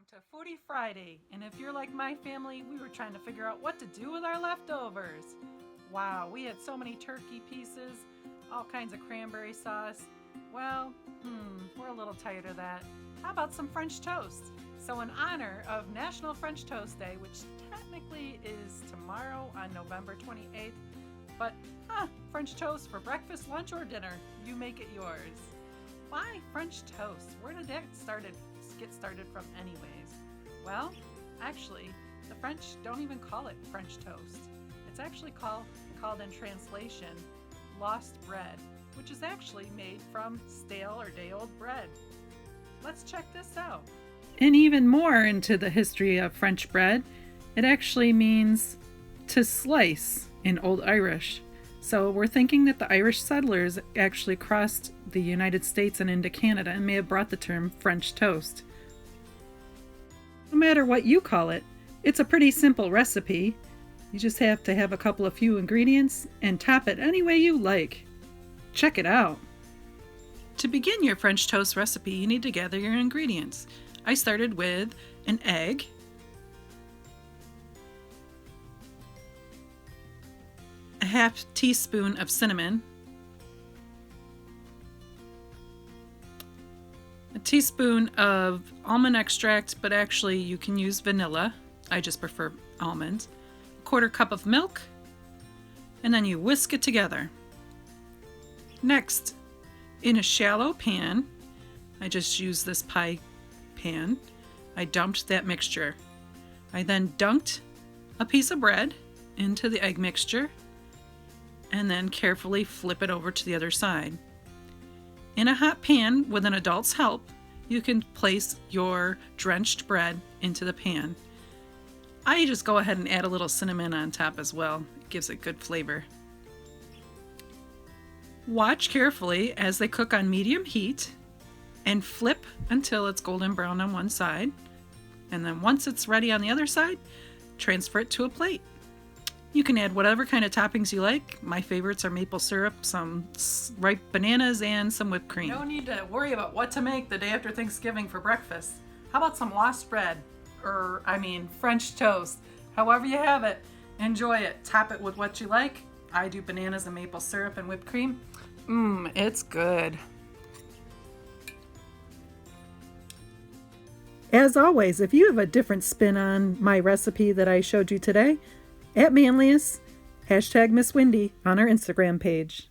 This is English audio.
to Foodie Friday, and if you're like my family, we were trying to figure out what to do with our leftovers. Wow, we had so many turkey pieces, all kinds of cranberry sauce. Well, we're a little tired of that. How about some French toast? So in honor of National French Toast Day, which technically is tomorrow on November 28th, but French toast for breakfast, lunch, or dinner. You make it yours. Why French toast? Where did that get started from anyways? Well, actually, the French don't even call it French toast. It's actually called in translation lost bread, which is actually made from stale or day-old bread. Let's check this out. And even more into the history of French bread, it actually means to slice in Old Irish. So we're thinking that the Irish settlers actually crossed the United States and into Canada and may have brought the term French toast. No matter what you call it, it's a pretty simple recipe. You just have to have a couple of few ingredients and top it any way you like. Check it out. To begin your French toast recipe, you need to gather your ingredients. I started with an egg, a half teaspoon of cinnamon, a teaspoon of almond extract, but actually you can use vanilla. I just prefer almonds. A quarter cup of milk, and then you whisk it together. Next, in a shallow pan, I just use this pie pan, I dumped that mixture. I then dunked a piece of bread into the egg mixture and then carefully flip it over to the other side. In a hot pan, with an adult's help, you can place your drenched bread into the pan. I just go ahead and add a little cinnamon on top as well. It gives it good flavor. Watch carefully as they cook on medium heat and flip until it's golden brown on one side. And then once it's ready on the other side, transfer it to a plate. You can add whatever kind of toppings you like. My favorites are maple syrup, some ripe bananas, and some whipped cream. No need to worry about what to make the day after Thanksgiving for breakfast. How about some lost bread? French toast. However you have it, enjoy it. Top it with what you like. I do bananas and maple syrup and whipped cream. It's good. As always, if you have a different spin on my recipe that I showed you today, @Manlius, #Miss Windy on our Instagram page.